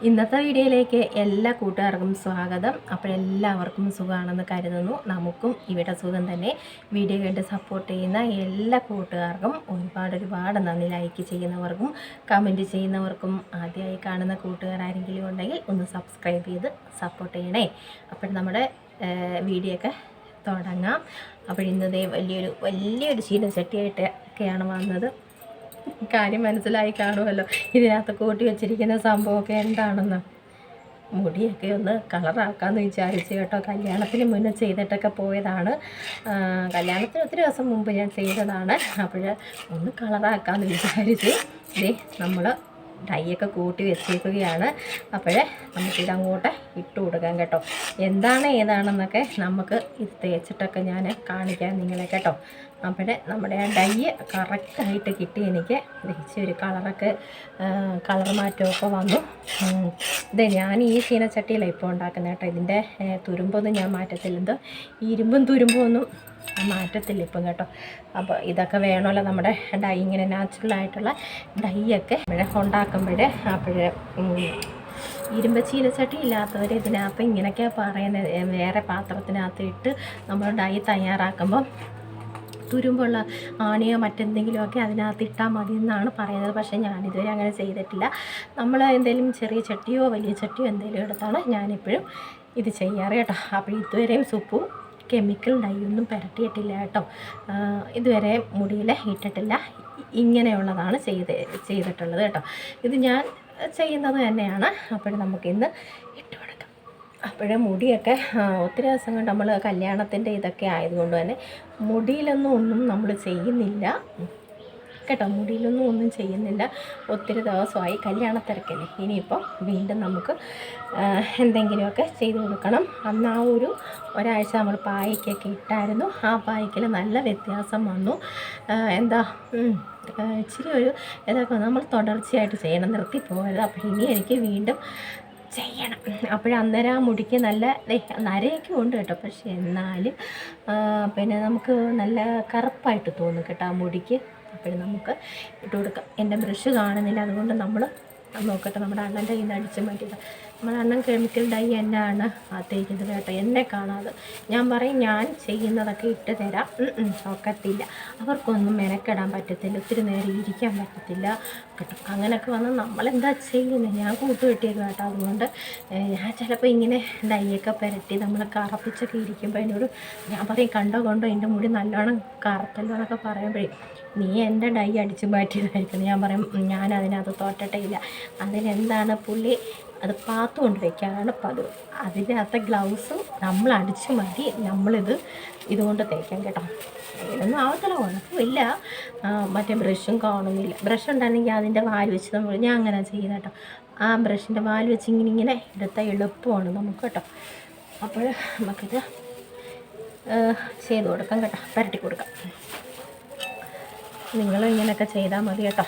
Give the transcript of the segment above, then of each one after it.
ഇന്നത്തെ വീഡിയോയിലേക്ക് എല്ലാ കൂട്ടുകാർക്കും സ്വാഗതം. എല്ലാവർക്കും സുഖമാണെന്ന് കരുതുന്നു. നമുക്കും ഇവിടെ സുഖം തന്നെ. വീഡിയോ കണ്ട് സപ്പോർട്ട് ചെയ്യുന്ന എല്ലാ കൂട്ടുകാർക്കും ഒരുപാട് നന്ദി. ലൈക്ക് ചെയ്യുന്നവർക്കും കമൻറ്റ് ചെയ്യുന്നവർക്കും ആദ്യമായി കാണുന്ന കൂട്ടുകാരെങ്കിലും ഉണ്ടെങ്കിൽ ഒന്ന് സബ്സ്ക്രൈബ് ചെയ്ത് സപ്പോർട്ട് ചെയ്യണേ. നമ്മുടെ വീഡിയോ ഒക്കെ തുടങ്ങാം. ഇന്നതേ വലിയൊരു ചീനച്ചട്ടിയായിട്ടൊക്കെയാണ് വന്നത്. കാര്യം മനസ്സിലായി കാണുമല്ലോ. ഇതിനകത്ത് കൂട്ടി വെച്ചിരിക്കുന്ന സംഭവമൊക്കെ എന്താണെന്ന്. മുടിയൊക്കെ ഒന്ന് കളറാക്കാമെന്ന് വിചാരിച്ചു കേട്ടോ. കല്യാണത്തിന് മുന്നേ ചെയ്തിട്ടൊക്കെ പോയതാണ്. കല്യാണത്തിന് ഒത്തിരി ദിവസം മുമ്പ് ഞാൻ ചെയ്തതാണ്. ഒന്ന് കളറാക്കാമെന്ന് വിചാരിച്ചു. നമ്മൾ ഡൈയൊക്കെ കൂട്ടി വെച്ചേക്കുകയാണ്. നമുക്കിതങ്ങോട്ട് ഇട്ട് കൊടുക്കാം കേട്ടോ. ഏതാണെന്നൊക്കെ നമുക്ക് ഇത് തേച്ചിട്ടൊക്കെ ഞാൻ കാണിക്കാം നിങ്ങളെ കേട്ടോ. നമ്മുടെ ആ ഡൈ കറക്റ്റായിട്ട് കിട്ടി. എനിക്ക് ഒരു കളർ മാറ്റമൊക്കെ വന്നു. ഞാൻ ഈ ചീനച്ചട്ടിയിലാണ് ഇപ്പോൾ ഉണ്ടാക്കുന്നത് കേട്ടോ. ഇതിൻ്റെ തുരുമ്പൊന്നും ഞാൻ മാറ്റത്തില്ല. ഇരുമ്പും തുരുമ്പൊന്നും മാറ്റത്തില്ല ഇപ്പം കേട്ടോ. ഇതൊക്കെ വേണമല്ലോ നമ്മുടെ ഡൈ, ഇങ്ങനെ നാച്ചുറലായിട്ടുള്ള ഡൈയൊക്കെ ഉണ്ടാക്കുമ്പോഴേ. ഇരുമ്പ് ചീനച്ചട്ടി ഇല്ലാത്തവർ ഇതിനകത്ത് ഇങ്ങനെയൊക്കെയാണ് പറയുന്നത്. വേറെ പാത്രത്തിനകത്ത് ഇട്ട് നമ്മൾ ഡൈ തയ്യാറാക്കുമ്പം തുരുമ്പുള്ള ആണിയോ മറ്റെന്തെങ്കിലുമൊക്കെ അതിനകത്ത് ഇട്ടാൽ മതി എന്നാണ് പറയുന്നത്. പക്ഷേ ഞാനിതുവരെ അങ്ങനെ ചെയ്തിട്ടില്ല. നമ്മൾ എന്തെങ്കിലും ചെറിയ ചട്ടിയോ വലിയ ചട്ടിയോ എന്തെങ്കിലും എടുത്താണ് ഞാനിപ്പോഴും ഇത് ചെയ്യാറ് കേട്ടോ. ഇതുവരെയും സുപ്പു കെമിക്കൽ ഡൈ ഒന്നും പുരട്ടിയിട്ടില്ല കേട്ടോ. ഇതുവരെ മുടിയിൽ ഇട്ടിട്ടില്ല. ഇങ്ങനെയുള്ളതാണ് ചെയ്തിട്ടുള്ളത് കേട്ടോ. ഇത് ഞാൻ ചെയ്യുന്നത് തന്നെയാണ്. നമുക്കിന്ന് ഇട്ട് കൊടുക്കാം. മുടിയൊക്കെ ഒത്തിരി ദിവസം കൊണ്ട് നമ്മൾ കല്യാണത്തിൻ്റെ ഇതൊക്കെ ആയതുകൊണ്ട് തന്നെ മുടിയിലൊന്നും നമ്മൾ ചെയ്യുന്നില്ല കേട്ടോ. ഒന്നും ചെയ്യുന്നില്ല. ഒത്തിരി ദിവസമായി കല്യാണത്തിരക്കല്ലേ. ഇനിയിപ്പം വീണ്ടും നമുക്ക് എന്തെങ്കിലുമൊക്കെ ചെയ്ത് കൊടുക്കണം. അന്ന് ഒരാഴ്ച നമ്മൾ പായ്ക്കൊക്കെ ഇട്ടായിരുന്നു. ആ പായ്ക്കിൽ നല്ല വ്യത്യാസം വന്നു. ഇച്ചിരി ഇതൊക്കെ നമ്മൾ തുടർച്ചയായിട്ട് ചെയ്യണം, നിർത്തിപ്പോകരുത്. ഇനി എനിക്ക് വീണ്ടും ചെയ്യണം. അന്നേരം ആ മുടിക്ക് നല്ല നരയൊക്കെ ഉണ്ട് കേട്ടോ. പക്ഷേ എന്നാലും നമുക്ക് നല്ല കറുപ്പായിട്ട് തോന്നും കേട്ടോ ആ മുടിക്ക്. നമുക്ക് ഇട്ട് കൊടുക്കാം. എൻ്റെ ബ്രഷ് കാണുന്നില്ല, അതുകൊണ്ട് നമ്മൾ നോക്കട്ടെ. നമ്മുടെ അണ്ണൻ്റെ കയ്യിൽ നിന്ന് അടിച്ച് മാറ്റിയത്. നമ്മുടെ അണ്ണൻ കെമിക്കൽ ഡൈ എന്നാണ് തേക്കുന്നത് കേട്ടോ. എന്നെ കാണാതെ ഞാൻ പറയും ഞാൻ ചെയ്യുന്നതൊക്കെ ഇട്ട് തരാം. ഒക്കത്തില്ല, അവർക്കൊന്നും മെനക്കെടാൻ പറ്റത്തില്ല, ഒത്തിരി നേരം ഇരിക്കാൻ പറ്റത്തില്ല കേട്ടോ. അങ്ങനെയൊക്കെ വന്നാൽ നമ്മളെന്താ ചെയ്യുന്നത്? ഞാൻ കൂട്ടുകെട്ടിയത് കേട്ടോ. അതുകൊണ്ട് ഞാൻ ചിലപ്പോൾ ഇങ്ങനെ ഡൈയൊക്കെ പുരട്ടി നമ്മൾ കറപ്പിച്ചൊക്കെ ഇരിക്കുമ്പോൾ എന്നോട് ഞാൻ പറയും, കണ്ടോ എൻ്റെ മുടി നല്ലോണം കറുത്തല്ലോ എന്നൊക്കെ പറയുമ്പോഴേ, നീ എൻ്റെ ഡൈ അടിച്ച് മാറ്റിയതായിരിക്കും. ഞാൻ പറയും ഞാൻ അതിനകത്ത് തോറ്റട്ടേ ഇല്ല. അതിലെന്താണ് പുള്ളി അത് പാത്തു കൊണ്ട് വയ്ക്കാനാണ് പതിവ്. അതിനകത്ത് ഗ്ലൗസും നമ്മൾ അടിച്ച് മാറ്റി ഇതുകൊണ്ട് തേക്കാം കേട്ടോ. ഇതൊന്നും ആവത്തില്ല, കുഴപ്പമില്ല. മറ്റേ ബ്രഷും കാണുന്നില്ല. ബ്രഷ് ഉണ്ടായിരുന്നെങ്കിൽ അതിൻ്റെ വാല് വെച്ച് ഞാൻ അങ്ങനെ ചെയ്യുന്നത് കേട്ടോ. ആ ബ്രഷിൻ്റെ വാല് വെച്ച് ഇങ്ങനെ എടുത്താൽ എളുപ്പമാണ് നമുക്ക് കേട്ടോ. നമുക്കിത് ചെയ്ത് കൊടുക്കാം കേട്ടോ, പുരട്ടി കൊടുക്കാം. നിങ്ങളും ഇങ്ങനെയൊക്കെ ചെയ്താൽ മതി കേട്ടോ.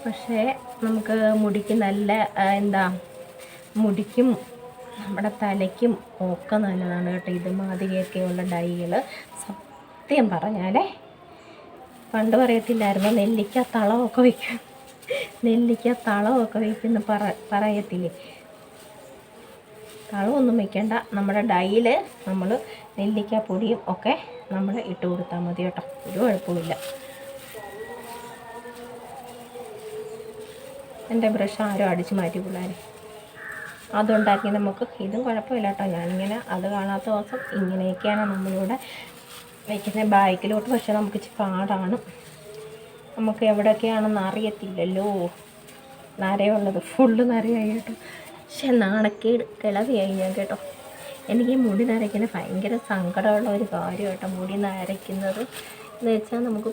പക്ഷേ നമുക്ക് മുടിക്ക് നല്ല മുടിക്കും നമ്മുടെ തലയ്ക്കും ഒക്കെ നല്ലതാണ് കേട്ടോ ഇതുമാതിരിയൊക്കെയുള്ള ഡൈകൾ. സത്യം പറഞ്ഞാലേ, പണ്ട് പറയത്തില്ലായിരുന്നു നെല്ലിക്ക തളമൊക്കെ വയ്ക്കും, വയ്ക്കുമെന്ന് പറയത്തില്ലേ. തളമൊന്നും വയ്ക്കേണ്ട. നമ്മുടെ ഡൈയിൽ നമ്മൾ നെല്ലിക്ക പൊടിയും ഒക്കെ നമ്മൾ ഇട്ട് കൊടുത്താൽ മതി കേട്ടോ. ഒരു കുഴപ്പമില്ല. എൻ്റെ ബ്രഷ് ആരോ അടിച്ച് മാറ്റി പിള്ളേർ. അതുണ്ടാക്കി നമുക്ക് ഇതും കുഴപ്പമില്ല കേട്ടോ. ഞാനിങ്ങനെ അത് കാണാത്ത ദിവസം ഇങ്ങനെയൊക്കെയാണ് നമ്മളിവിടെ വയ്ക്കുന്നത് ബാക്കിലോട്ട്. പക്ഷേ നമുക്ക് ഇച്ചിരി പാടാണ്. നമുക്ക് എവിടെയൊക്കെയാണെന്ന് അറിയത്തില്ലല്ലോ. നരയുള്ളത് ഫുള്ള് നരയായി കേട്ടോ. പക്ഷെ നാണക്കേട് കിളവിയായി ഞാൻ കേട്ടോ. എനിക്ക് ഈ മുടി നരയ്ക്കുന്നത് ഭയങ്കര സങ്കടമുള്ള ഒരു കാര്യം കേട്ടോ. മുടി നരയ്ക്കുന്നത് എന്ന് വെച്ചാൽ നമുക്ക്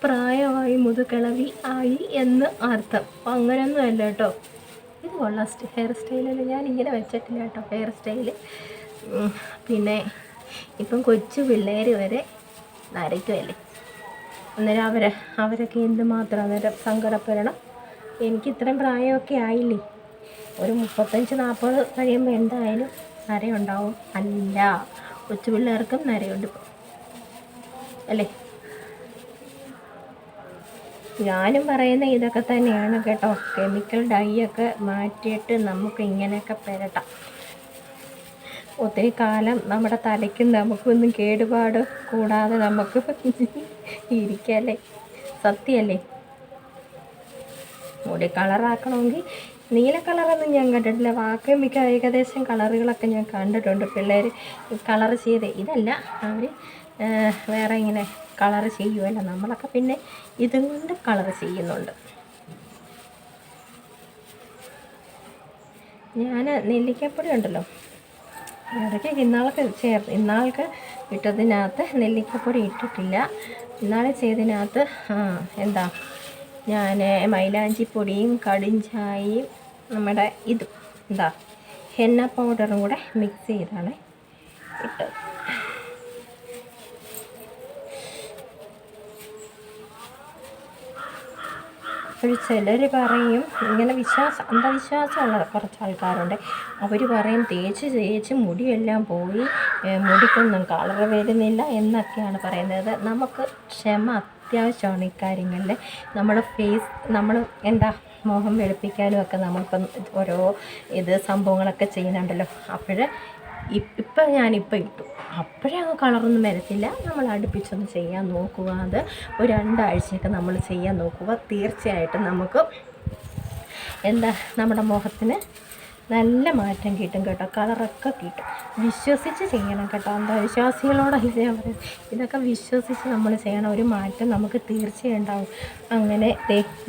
പ്രായമായി മുതുകിളവി ആയി എന്ന് അർത്ഥം. അങ്ങനെയൊന്നും അല്ല കേട്ടോ. ഇത് കൊള്ളാം. ഹെയർ സ്റ്റൈലല്ല, ഞാനിങ്ങനെ വെച്ചിട്ടില്ല കേട്ടോ ഹെയർ സ്റ്റൈല്. പിന്നെ ഇപ്പം കൊച്ചു പിള്ളേർ വരെ നരയ്ക്കുമല്ലേ. അന്നേരം അവരൊക്കെ എന്തുമാത്രം അന്നേരം സങ്കടപ്പെടണം. എനിക്ക് ഇത്രയും പ്രായമൊക്കെ ആയില്ലേ, ഒരു 35-40 കഴിയുമ്പോൾ എന്തായാലും നരയുണ്ടാവും. അല്ല, കൊച്ചു പിള്ളേർക്കും നരയുണ്ട് ഇപ്പം അല്ലേ. ഞാനും പറയുന്ന ഇതൊക്കെ തന്നെയാണ് കേട്ടോ. കെമിക്കൽ ഡൈ ഒക്കെ മാറ്റിയിട്ട് നമുക്ക് ഇങ്ങനെയൊക്കെ പെരട്ടാം. ഒത്തിരി കാലം നമ്മുടെ തലയ്ക്കും നമുക്കൊന്നും കേടുപാട് കൂടാതെ നമുക്ക് ഇരിക്കല്ലേ. സത്യമല്ലേ? മുടി കളറാക്കണമെങ്കിൽ നീല കളറൊന്നും ഞാൻ കണ്ടിട്ടില്ല. ബാക്കി മിക്ക ഏകദേശം കളറുകളൊക്കെ ഞാൻ കണ്ടിട്ടുണ്ട്. പിള്ളേർ കളർ ചെയ്ത് ഇതല്ല, അവർ വേറെ ഇങ്ങനെ കളർ ചെയ്യുമല്ലോ. നമ്മളൊക്കെ പിന്നെ ഇതും കൊണ്ട് കളർ ചെയ്യുന്നുണ്ട്. ഞാൻ നെല്ലിക്കപ്പൊടി ഉണ്ടല്ലോ, ഇടയ്ക്ക് ഇന്നാൾക്ക് ഇട്ടതിനകത്ത് നെല്ലിക്കപ്പൊടി ഇട്ടിട്ടില്ല. ഇന്നാളെ ചെയ്തതിനകത്ത് എന്താ ഞാൻ മൈലാഞ്ചിപ്പൊടിയും കടുംചായയും നമ്മുടെ ഇതും എന്താ ഹെന്ന പൗഡറും കൂടെ മിക്സ് ചെയ്താണ് ഇട്ടത്. അപ്പോൾ ചിലർ പറയും ഇങ്ങനെ അന്ധവിശ്വാസമുള്ള കുറച്ച് ആൾക്കാരുണ്ട്. അവർ പറയും തേച്ച് മുടിയെല്ലാം പോയി, മുടിക്കൊന്നും കളർ വരുന്നില്ല എന്നൊക്കെയാണ് പറയുന്നത്. നമുക്ക് ക്ഷമ അത്യാവശ്യമാണ് ഇക്കാര്യങ്ങളിൽ. നമ്മൾ എന്താ മുഖം വെളുപ്പിക്കാനും ഒക്കെ നമ്മളിപ്പം ഓരോ സംഭവങ്ങളൊക്കെ ചെയ്യുന്നുണ്ടല്ലോ. ഞാനിപ്പോൾ ഇട്ടു, അപ്പോഴേ അങ്ങ് കളറൊന്നും വരത്തില്ല. നമ്മൾ അടുപ്പിച്ചൊന്ന് ചെയ്യാൻ നോക്കുക. അത് ഒരു 2 ആഴ്ചയൊക്കെ നമ്മൾ ചെയ്യാൻ നോക്കുക. തീർച്ചയായിട്ടും നമുക്ക് നമ്മുടെ മുഖത്തിന് നല്ല മാറ്റം കിട്ടും കേട്ടോ. കളറൊക്കെ കിട്ടും. വിശ്വസിച്ച് ചെയ്യണം കേട്ടോ. അന്ധവിശ്വാസികളോടല്ല ഞാൻ പറയും, ഇതൊക്കെ വിശ്വസിച്ച് നമ്മൾ ചെയ്യണം. ഒരു മാറ്റം നമുക്ക് തീർച്ചയായും ഉണ്ടാവും. അങ്ങനെ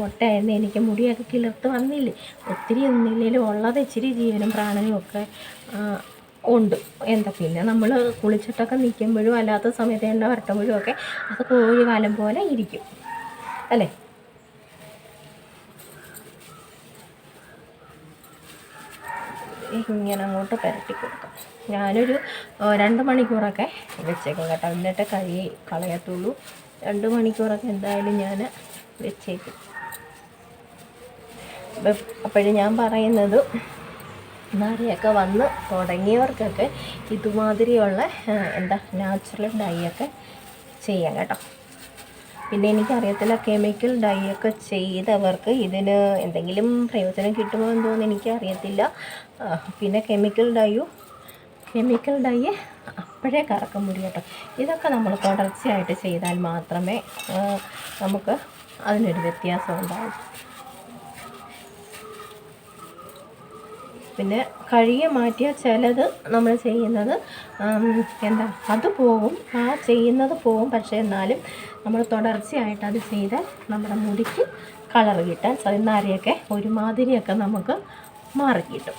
മുട്ടയായിരുന്നു എനിക്ക് മുടിയൊക്കെ കിളിർത്ത് വന്നില്ലേ. ഒത്തിരി ഒന്നില്ലെങ്കിലും ഉള്ളത് ഇച്ചിരി ജീവനും പ്രാണനും ഒക്കെ ഉണ്ട്. പിന്നെ നമ്മൾ കുളിച്ചിട്ടൊക്കെ നിൽക്കുമ്പോഴും അല്ലാത്ത സമയത്ത് എണ്ണ വരട്ടുമ്പോഴും ഒക്കെ അത് കോഴി കാലം പോലെ ഇരിക്കും അല്ലേ. ഇങ്ങനെ അങ്ങോട്ട് പുരട്ടി കൊടുക്കാം. ഞാനൊരു 2 മണിക്കൂറൊക്കെ വെച്ചേക്കും കേട്ടോ. എന്നിട്ട് കളയത്തുള്ളൂ. 2 മണിക്കൂറൊക്കെ എന്തായാലും ഞാൻ വെച്ചേക്കും. അപ്പോഴും ഞാൻ പറയുന്നത്, നരയൊക്കെ വന്ന് തുടങ്ങിയവർക്കൊക്കെ ഇതുമാതിരിയുള്ള നാച്ചുറൽ ഡൈ ഒക്കെ ചെയ്യാം കേട്ടോ. പിന്നെ എനിക്കറിയത്തില്ല, കെമിക്കൽ ഡൈ ഒക്കെ ചെയ്തവർക്ക് ഇതിന് എന്തെങ്കിലും പ്രയോജനം കിട്ടുമോ എന്തോന്ന് എനിക്കറിയത്തില്ല. പിന്നെ കെമിക്കൽ ഡൈ അപ്പോഴേ കറക്കം മുടി കേട്ടോ. ഇതൊക്കെ നമ്മൾ തുടർച്ചയായിട്ട് ചെയ്താൽ മാത്രമേ നമുക്ക് അതിനൊരു വ്യത്യാസം ഉണ്ടാവും. പിന്നെ കഴുകി മാറ്റിയ ചിലത് നമ്മൾ ചെയ്യുന്നത് അത് പോവും, ചെയ്യുന്നത് പോവും. പക്ഷേ എന്നാലും നമ്മൾ തുടർച്ചയായിട്ട് അത് ചെയ്താൽ നമ്മുടെ മുടിക്ക് കളർ കിട്ടാൻ നരയൊക്കെ ഒരുമാതിരിയൊക്കെ നമുക്ക് മാറിക്കിട്ടും.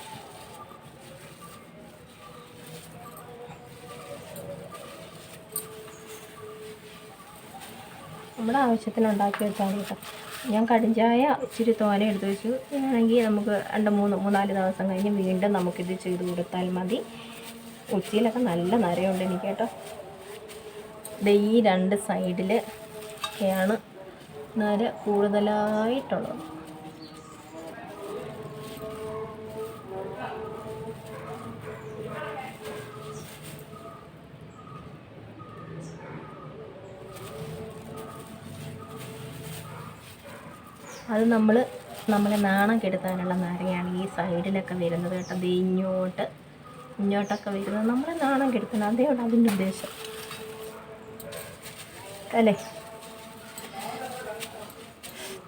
നമ്മുടെ ആവശ്യത്തിന് ഉണ്ടാക്കി വെച്ചാൽ കേട്ടോ. ഞാൻ കടുംചായ ഇച്ചിരി തോനെ എടുത്ത് വെച്ചു. ആണെങ്കിൽ നമുക്ക് 2-3-4 ദിവസം കഴിഞ്ഞ് വീണ്ടും നമുക്കിത് ചെയ്ത് കൊടുത്താൽ മതി. ഉച്ചിയിലൊക്കെ നല്ല നരയുണ്ട് എനിക്ക് കേട്ടോ. ഈ 2 സൈഡിലൊക്കെയാണ് നര കൂടുതലായിട്ടുള്ളത്. അത് നമ്മളെ നാണം കെടുത്താനുള്ള നരയാണ് ഈ സൈഡിലൊക്കെ വരുന്നത് കേട്ടോ. ഇങ്ങോട്ടൊക്കെ വരുന്നത് നമ്മളെ നാണം കെടുത്തണം. അതേയുള്ളൂ അതിൻ്റെ ഉദ്ദേശം അല്ലേ.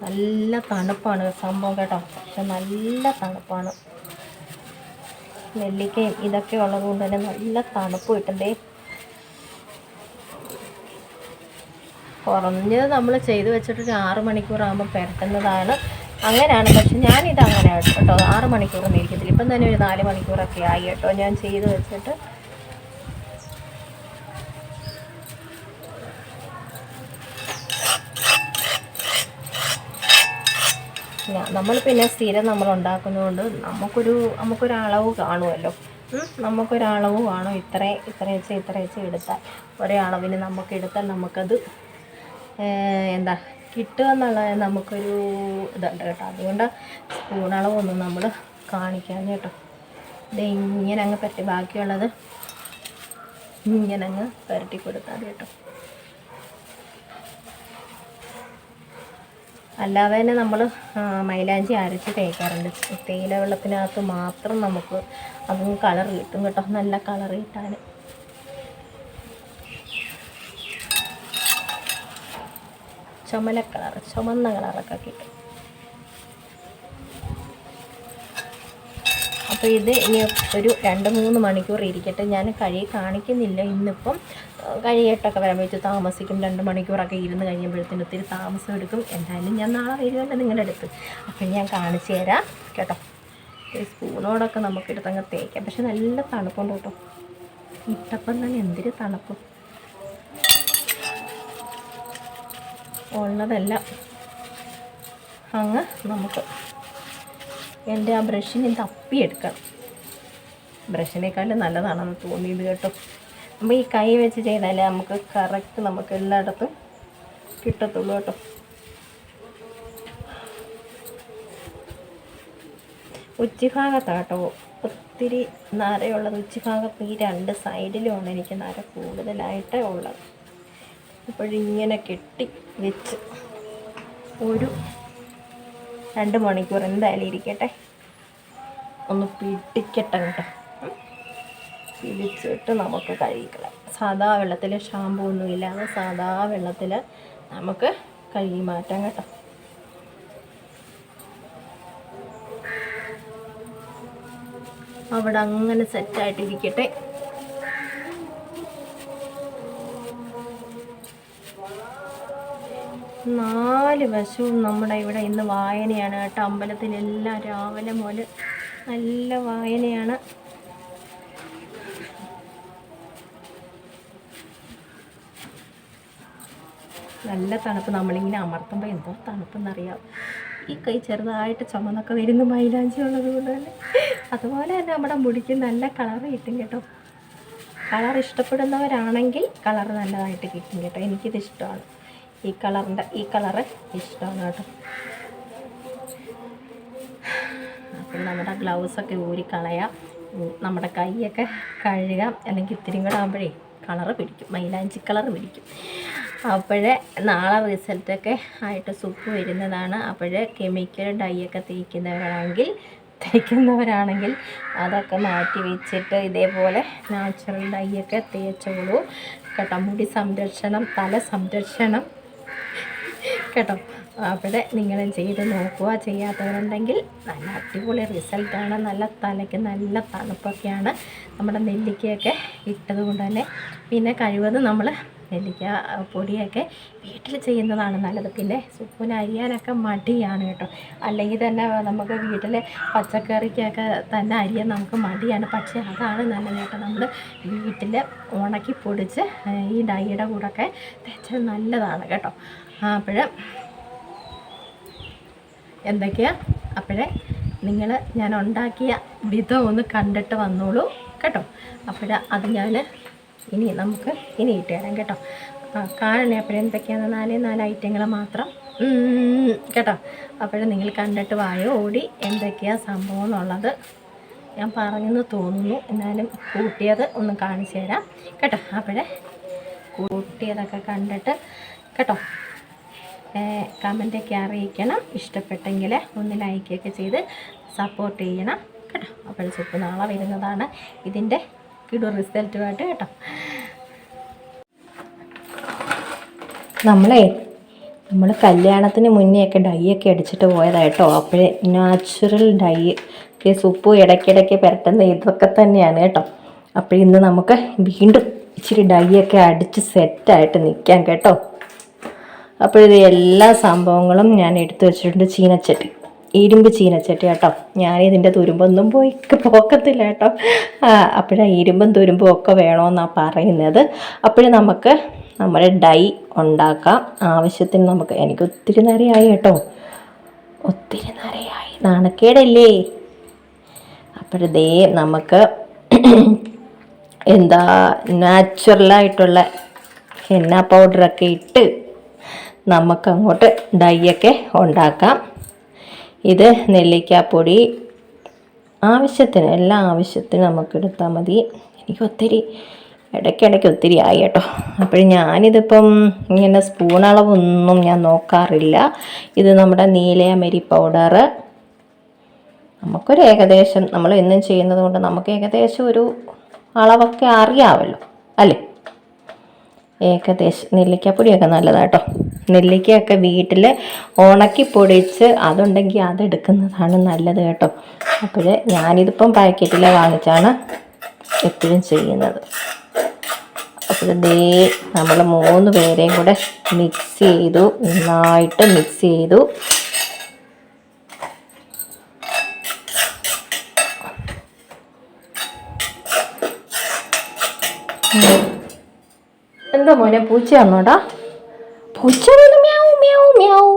നല്ല തണുപ്പാണ് സംഭവം കേട്ടോ. പക്ഷെ നല്ല തണുപ്പാണ്. നെല്ലിക്കയും ഇതൊക്കെ ഉള്ളത് കൊണ്ട് തന്നെ നല്ല തണുപ്പ് കിട്ടുന്നേ. കുറഞ്ഞത് നമ്മൾ ചെയ്ത് വെച്ചിട്ട് ഒരു 6 മണിക്കൂറാകുമ്പോൾ പുരട്ടുന്നതാണ്. അങ്ങനെയാണ്. പക്ഷെ ഞാനിത് അങ്ങനെ കേട്ടോ, 6 മണിക്കൂറൊന്നും ഇരിക്കത്തില്ല. ഇപ്പം തന്നെ ഒരു 4 മണിക്കൂറൊക്കെ ആയി കേട്ടോ ഞാൻ ചെയ്ത് വെച്ചിട്ട്. നമ്മൾ പിന്നെ സ്ഥിരം നമ്മൾ ഉണ്ടാക്കുന്നതുകൊണ്ട് നമുക്കൊരളവ് കാണുമല്ലോ. നമുക്കൊരളവ് കാണും. ഇത്ര വെച്ച് എടുത്താൽ ഒരേ അളവിന് എടുത്താൽ നമുക്കത് കിട്ടുക എന്നുള്ളത് നമുക്കൊരു ഇതുണ്ട് കേട്ടോ. അതുകൊണ്ട് സ്പൂണളവൊന്നും നമ്മൾ കാണിക്കാൻ കേട്ടോ. ഇങ്ങനെ അങ്ങ് പരട്ടി, ബാക്കിയുള്ളത് ഇങ്ങനെ അങ്ങ് പരട്ടി കൊടുത്താൽ കേട്ടോ. അല്ലാതെ തന്നെ നമ്മൾ മൈലാഞ്ചി അരച്ച് തേക്കാറുണ്ട്. തേയില വെള്ളത്തിനകത്ത് മാത്രം നമുക്ക് അതും കളർ കിട്ടും കേട്ടോ, നല്ല കളർ കിട്ടാൻ. ചുമന്ന കളറൊക്കെ കിട്ടും. അപ്പോൾ ഇത് ഇനി ഒരു 2-3 മണിക്കൂർ ഇരിക്കട്ടെ. ഞാൻ കഴുകി കാണിക്കുന്നില്ല ഇന്നിപ്പം. കഴുകിയിട്ടൊക്കെ വരുമ്പോഴത്തേക്ക് താമസിക്കും. 2 മണിക്കൂറൊക്കെ ഇരുന്ന് കഴിയുമ്പോഴത്തേന് ഒത്തിരി താമസം എടുക്കും. എന്തായാലും ഞാൻ നാളെ വരുമല്ലോ നിങ്ങളുടെ അടുത്ത്, അപ്പം ഞാൻ കാണിച്ചു തരാം കേട്ടോ. ഈ സ്പൂണോടൊക്കെ നമുക്ക് എടുത്തങ്ങ് തേക്കാം. പക്ഷെ നല്ല തണുപ്പുണ്ട് കേട്ടോ, ഇട്ടപ്പം തന്നെ എന്തൊരു തണുപ്പ്. ഉള്ളതെല്ലാം അങ്ങ് നമുക്ക് എൻ്റെ ആ ബ്രഷിന് തപ്പിയെടുക്കണം. ബ്രഷിനേക്കാളും നല്ലതാണെന്ന് തോന്നിയത് കേട്ടോ. നമ്മൾ ഈ കൈ വെച്ച് ചെയ്താലേ നമുക്ക് കറക്റ്റ് നമുക്ക് എല്ലായിടത്തും കിട്ടത്തുള്ളൂ കേട്ടോ. ഉച്ചിഭാഗത്താട്ടോ ഒത്തിരി നരയുള്ളത്. ഉച്ചിഭാഗത്ത് ഈ 2 സൈഡിലുമാണ് എനിക്ക് നര കൂടുതലായിട്ടേ ഉള്ളത്. ഇപ്പോഴിങ്ങനെ കെട്ടി വെച്ച് ഒരു 2 മണിക്കൂർ എന്തായാലും ഇരിക്കട്ടെ, ഒന്ന് പിടിക്കട്ടെ കേട്ടോ. പിടിച്ചിട്ട് നമുക്ക് കഴുകിക്കളയാം. സാധാ വെള്ളത്തിൽ, ഷാമ്പൂ ഒന്നും ഇല്ലാതെ സാധാ വെള്ളത്തിൽ നമുക്ക് കഴുകി മാറ്റാം കേട്ടോ. അവിടെ അങ്ങനെ സെറ്റായിട്ടിരിക്കട്ടെ. നാല് വശവും നമ്മുടെ ഇവിടെ ഇന്ന് വായനയാണ് കേട്ടോ. അമ്പലത്തിലെല്ലാം രാവിലെ മുതൽ നല്ല വായനയാണ്. നല്ല തണുപ്പ്. നമ്മളിങ്ങനെ അമർത്തുമ്പോൾ എന്തോ തണുപ്പെന്നറിയാം. ഈ കൈ ചെറുതായിട്ട് ചുമന്നൊക്കെ വരുന്ന മൈലാഞ്ചി ഉള്ളത് കൊണ്ട് തന്നെ. അതുപോലെ തന്നെ നമ്മുടെ മുടിക്ക് നല്ല കളറ് കിട്ടും കേട്ടോ. കളർ ഇഷ്ടപ്പെടുന്നവരാണെങ്കിൽ കളർ നല്ലതായിട്ട് കിട്ടും കേട്ടോ. എനിക്കിത് ഇഷ്ടമാണ്. ഈ കളറ് ഇഷ്ടമാണ് കേട്ടോ. അപ്പം നമ്മുടെ ഗ്ലൗസൊക്കെ ഊരിക്കളയാം. നമ്മുടെ കൈയൊക്കെ കഴുകാം. അല്ലെങ്കിൽ ഇത്തിരി കൂടെ ആകുമ്പോഴേ കളറ് പിടിക്കും, മൈലാഞ്ചി കളറ് പിടിക്കും. അപ്പോഴേ നാളെ റിസൾട്ടൊക്കെ ആയിട്ട് സുപ്പ് വരുന്നതാണ്. അപ്പോഴേ കെമിക്കൽ ഡൈ ഒക്കെ തേക്കുന്നവരാണെങ്കിൽ അതൊക്കെ മാറ്റി വെച്ചിട്ട് ഇതേപോലെ നാച്ചുറൽ ഡൈ ഒക്കെ തേച്ചോളൂ കേട്ടോ. മുടി സംരക്ഷണം, തല സംരക്ഷണം കേട്ടോ. അവിടെ നിങ്ങളും ചെയ്ത് നോക്കുക. ചെയ്യാത്തവരുണ്ടെങ്കിൽ നല്ല അടിപൊളി റിസൾട്ടാണ്. നല്ല തലയ്ക്ക് നല്ല തണുപ്പൊക്കെയാണ് നമ്മുടെ നെല്ലിക്കയൊക്കെ ഇട്ടത് കൊണ്ട് തന്നെ. പിന്നെ കഴിവതും നമ്മൾ നെല്ലിക്ക പൊടിയൊക്കെ വീട്ടിൽ ചെയ്യുന്നതാണ് നല്ലത്. പിന്നെ സുപ്പിന് അരിയാനൊക്കെ മടിയാണ് കേട്ടോ. അല്ലെങ്കിൽ തന്നെ നമുക്ക് വീട്ടിലെ പച്ചക്കറിക്കൊക്കെ തന്നെ അരിയാൻ നമുക്ക് മടിയാണ്. പക്ഷേ അതാണ് നല്ലത് കേട്ടോ. നമ്മൾ വീട്ടിൽ ഉണക്കി പൊടിച്ച് ഈ ഡൈയുടെ കൂടെയൊക്കെ തേച്ചത് നല്ലതാണ് കേട്ടോ. അപ്പോഴേ എന്തൊക്കെയാണ് നിങ്ങൾ ഞാൻ ഉണ്ടാക്കിയ വിധം ഒന്ന് കണ്ടിട്ട് വന്നോളൂ കേട്ടോ. അത് ഞാൻ നമുക്ക് ഇട്ട് തരാം കേട്ടോ. കാണണേ എന്തൊക്കെയാണ് 4 ഐറ്റങ്ങൾ മാത്രം കേട്ടോ. നിങ്ങൾ കണ്ടിട്ട് വായോ ഓടി എന്തൊക്കെയാണ് സംഭവം എന്നുള്ളത് ഞാൻ പറഞ്ഞെന്ന് തോന്നുന്നു. എന്നാലും കൂട്ടിയത് ഒന്ന് കാണിച്ചു തരാം കേട്ടോ. കൂട്ടിയതൊക്കെ കണ്ടിട്ട് കേട്ടോ കമൻറ്റൊക്കെ അറിയിക്കണം. ഇഷ്ടപ്പെട്ടെങ്കിൽ ഒന്ന് ലൈക്കൊക്കെ ചെയ്ത് സപ്പോർട്ട് ചെയ്യണം കേട്ടോ. സുപ്പ് നാളെ വരുന്നതാണ് ഇതിൻ്റെ കിടു റിസൾട്ടുമായിട്ട് കേട്ടോ. നമ്മൾ കല്യാണത്തിന് മുന്നെയൊക്കെ ഡൈയൊക്കെ അടിച്ചിട്ട് പോയതായിട്ടോ. അപ്പോഴേ നാച്ചുറൽ ഡൈ സുപ്പ് ഇടയ്ക്കിടയ്ക്ക് പുരട്ടുന്ന ഇതൊക്കെ തന്നെയാണ് കേട്ടോ. ഇന്ന് നമുക്ക് വീണ്ടും ഇച്ചിരി ഡൈയൊക്കെ അടിച്ച് സെറ്റായിട്ട് നിൽക്കാം കേട്ടോ. ഇത് എല്ലാ സംഭവങ്ങളും ഞാൻ എടുത്തു വെച്ചിട്ടുണ്ട്. ചീനച്ചട്ടി, ഇരുമ്പ് ചീനച്ചട്ടി കേട്ടോ. ഞാനിതിൻ്റെ തുരുമ്പൊന്നും പോക്കത്തില്ല കേട്ടോ. ഇരുമ്പും തുരുമ്പും ഒക്കെ വേണമെന്നാണ് പറയുന്നത്. നമുക്ക് നമ്മുടെ ഡൈ ഉണ്ടാക്കാം. ആവശ്യത്തിന് എനിക്ക് ഒത്തിരി നേരമായി കേട്ടോ, ഒത്തിരി നേരമായി, നാണക്കേടല്ലേ. നമുക്ക് നാച്ചുറലായിട്ടുള്ള ഹെന്ന പൗഡറൊക്കെ ഇട്ട് നമുക്കങ്ങോട്ട് ഡൈയൊക്കെ ഉണ്ടാക്കാം. ഇത് നെല്ലിക്കാപ്പൊടി ആവശ്യത്തിന്, എല്ലാ ആവശ്യത്തിനും നമുക്ക് എടുത്താൽ മതി. എനിക്ക് ഒത്തിരി ഇടയ്ക്കിടയ്ക്ക് ഒത്തിരി ആയി കേട്ടോ. അപ്പോഴും ഞാനിതിപ്പം ഇങ്ങനെ സ്പൂൺ അളവൊന്നും ഞാൻ നോക്കാറില്ല. ഇത് നമ്മുടെ നീലയമരി പൗഡർ. നമുക്കൊരു ഏകദേശം, നമ്മൾ എന്നും ചെയ്യുന്നത് കൊണ്ട് നമുക്ക് ഏകദേശം ഒരു അളവൊക്കെ അറിയാമല്ലോ അല്ലേ. ഏകദേശം നെല്ലിക്കപ്പൊടിയൊക്കെ നല്ലതാട്ടോ. നെല്ലിക്കയൊക്കെ വീട്ടിൽ ഉണക്കി പൊടിച്ച് അതുണ്ടെങ്കിൽ അതെടുക്കുന്നതാണ് നല്ലത് കേട്ടോ. അപ്പോൾ ഞാനിതിപ്പം പാക്കറ്റിൽ വാങ്ങിച്ചാണ് എപ്പോഴും ചെയ്യുന്നത്. അപ്പോൾ ദേ നമ്മൾ 3 പേരെയും കൂടെ മിക്സ് ചെയ്തു, നന്നായിട്ട് മിക്സ് ചെയ്തു. എന്താ മോനെ പൂച്ചയാണോടാ? പൂച്ച മ്യാവ് മ്യാവ് മ്യാവ്.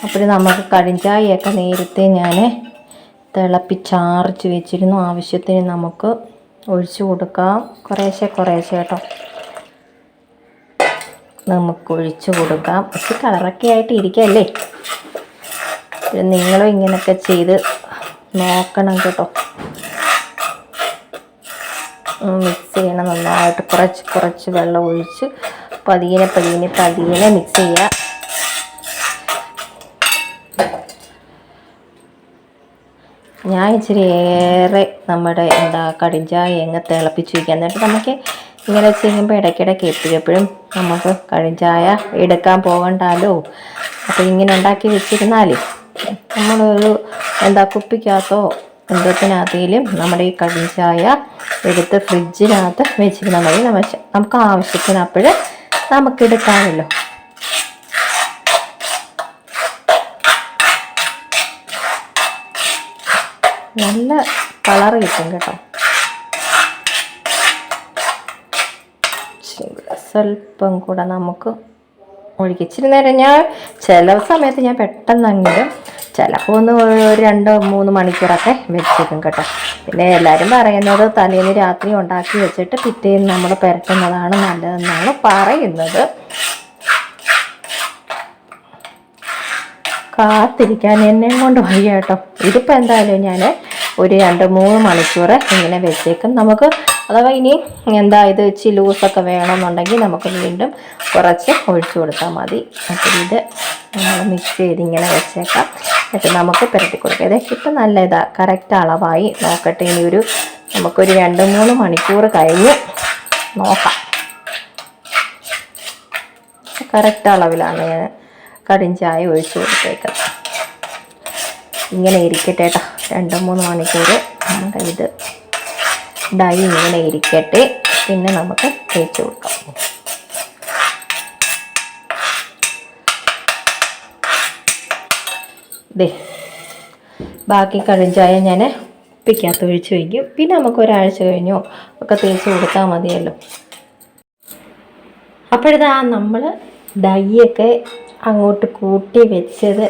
അപ്പോൾ നമുക്ക് കടിഞ്ചായൊക്കെ നേരത്തെ ഞാൻ തിളപ്പിച്ചാറിച്ച് വെച്ചിരുന്നു. ആവശ്യത്തിന് നമുക്ക് ഒഴിച്ചു കൊടുക്കാം, കുറേശ്ശെ കേട്ടോ. നമുക്ക് ഒഴിച്ചു കൊടുക്കാം. പക്ഷെ കളറൊക്കെ ആയിട്ട് ഇരിക്കല്ലേ. നിങ്ങളും ഇങ്ങനെയൊക്കെ ചെയ്ത് നോക്കണം കേട്ടോ. മിക്സ് ചെയ്യണം നന്നായിട്ട്. കുറച്ച് വെള്ളം ഒഴിച്ച് പതിയെ മിക്സ് ചെയ്യുക. ഞാൻ ഇച്ചിരി ഏറെ നമ്മുടെ കടിഞ്ചായ തിളപ്പിച്ച് വയ്ക്കുക. എന്നിട്ട് നമുക്ക് ഇങ്ങനെ ചെയ്യുമ്പോൾ ഇടയ്ക്കിടയ്ക്ക് എപ്പോഴും നമുക്ക് കടിഞ്ചായ എടുക്കാൻ പോകണ്ടല്ലോ. അപ്പോൾ ഇങ്ങനെ ഉണ്ടാക്കി വെച്ചിരുന്നാലേ നമ്മളൊരു കുപ്പിക്കകത്തോ എന്തത്തിനകത്തേലും നമ്മുടെ ഈ കടിഞ്ചായ എടുത്ത് ഫ്രിഡ്ജിനകത്ത് വെച്ചിരുന്നാൽ മതി. നമുക്ക് ആവശ്യത്തിന് അപ്പോൾ നമുക്കെടുക്കാമല്ലോ. നല്ല കളറ് കിട്ടും കേട്ടോ. സ്വല്പം കൂടെ നമുക്ക് ഒഴിക്കും. ഇച്ചിരി നേരം ചില സമയത്ത് ഞാൻ പെട്ടെന്നെങ്കിലും ചിലപ്പോൾ 2-3 മണിക്കൂറൊക്കെ വെച്ചേക്കും കേട്ടോ. പിന്നെ എല്ലാവരും പറയുന്നത് തലേന്ന് രാത്രി ഉണ്ടാക്കി വെച്ചിട്ട് പിറ്റേന്ന് നമ്മൾ പുരട്ടുന്നതാണ് നല്ലതെന്നാണ് പറയുന്നത്. കാത്തിരിക്കാൻ എന്നെ കൊണ്ട് വയ്യ കേട്ടോ. ഇതിപ്പോൾ എന്തായാലും ഞാൻ ഒരു 2-3 മണിക്കൂർ ഇങ്ങനെ വെച്ചേക്കും. നമുക്ക് അഥവാ ഇനി ഇത് ഇച്ചിരി ലൂസൊക്കെ വേണമെന്നുണ്ടെങ്കിൽ നമുക്ക് വീണ്ടും കുറച്ച് ഒഴിച്ചു കൊടുത്താൽ മതി. അപ്പോൾ ഇത് നമ്മൾ മിക്സ് ചെയ്ത് ഇങ്ങനെ വെച്ചേക്കാം. എന്നിട്ട് നമുക്ക് പുരട്ടി കൊടുക്കാം. ഇപ്പം നല്ല കറക്റ്റ് അളവായി. നോക്കട്ടെ, ഇനി നമുക്കൊരു 2-3 മണിക്കൂർ കഴിഞ്ഞ് നോക്കാം. കറക്റ്റ് അളവിലാണ് ഞാൻ കടിഞ്ചായ ഒഴിച്ചു കൊടുത്തേക്കുന്നത്. ഇങ്ങനെ ഇരിക്കട്ടെ കേട്ടോ. 2-3 മണിക്കൂർ നമ്മുടെ ഇത് ഡൈ ഇങ്ങനെ ഇരിക്കട്ടെ. പിന്നെ നമുക്ക് തേച്ച് കൊടുക്കാം. ബാക്കി കടിഞ്ചായ ഞാൻ കുപ്പിക്കകത്ത് ഒഴിച്ച് വയ്ക്കും. പിന്നെ നമുക്ക് ഒരാഴ്ച കഴിഞ്ഞോ ഒക്കെ തേച്ച് കൊടുത്താൽ മതിയല്ലോ. അപ്പോഴിതാ നമ്മൾ ഡൈയൊക്കെ അങ്ങോട്ട് കൂട്ടി വെച്ചത്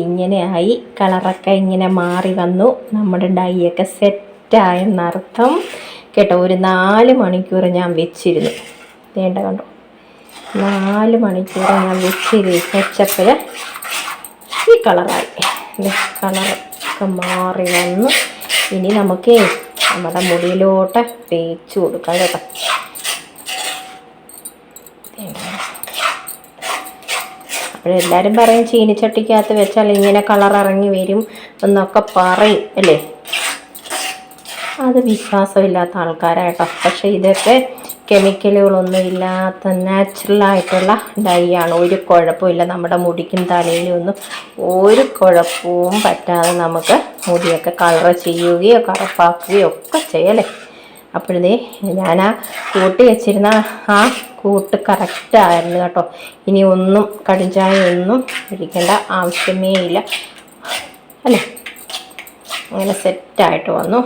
ഇങ്ങനെയായി. കളറൊക്കെ ഇങ്ങനെ മാറി വന്നു. നമ്മുടെ ഡൈയൊക്കെ സെറ്റായെന്നർത്ഥം കേട്ടോ. ഒരു 4 മണിക്കൂർ ഞാൻ വെച്ചിരുന്നു. കണ്ടോ, 4 മണിക്കൂർ ഞാൻ വെച്ചപ്പോൾ ഈ കളറായി. കളറൊക്കെ മാറി വന്നു. ഇനി നമുക്ക് നമ്മുടെ മുടിയിലോട്ട് തേച്ച് കൊടുക്കാം കേട്ടോ. അപ്പോഴെല്ലാവരും പറയും ചീനിച്ചട്ടിക്കകത്ത് വെച്ചാൽ ഇങ്ങനെ കളർ ഇറങ്ങി വരും എന്നൊക്കെ പറയും അല്ലേ. അത് വിശ്വാസമില്ലാത്ത ആൾക്കാരായിട്ടോ. പക്ഷേ ഇതൊക്കെ കെമിക്കലുകളൊന്നും ഇല്ലാത്ത നാച്ചുറലായിട്ടുള്ള ഡൈ ആണ്. ഒരു കുഴപ്പമില്ല. നമ്മുടെ മുടിക്കും തലയിലും ഒന്നും ഒരു കുഴപ്പവും പറ്റാതെ നമുക്ക് മുടിയൊക്കെ കളർ ചെയ്യുകയോ കറുപ്പാക്കുകയോ ഒക്കെ ചെയ്യല്ലേ. അപ്പോഴേ ഞാൻ കൂട്ടി വെച്ചിരുന്ന കൂട്ട് കറക്റ്റായിരുന്നു കേട്ടോ. ഇനി ഒന്നും കടിഞ്ചായ ഒന്നും ഒഴിക്കേണ്ട ആവശ്യമേ ഇല്ല അല്ലേ. അങ്ങനെ സെറ്റായിട്ട് വന്നു.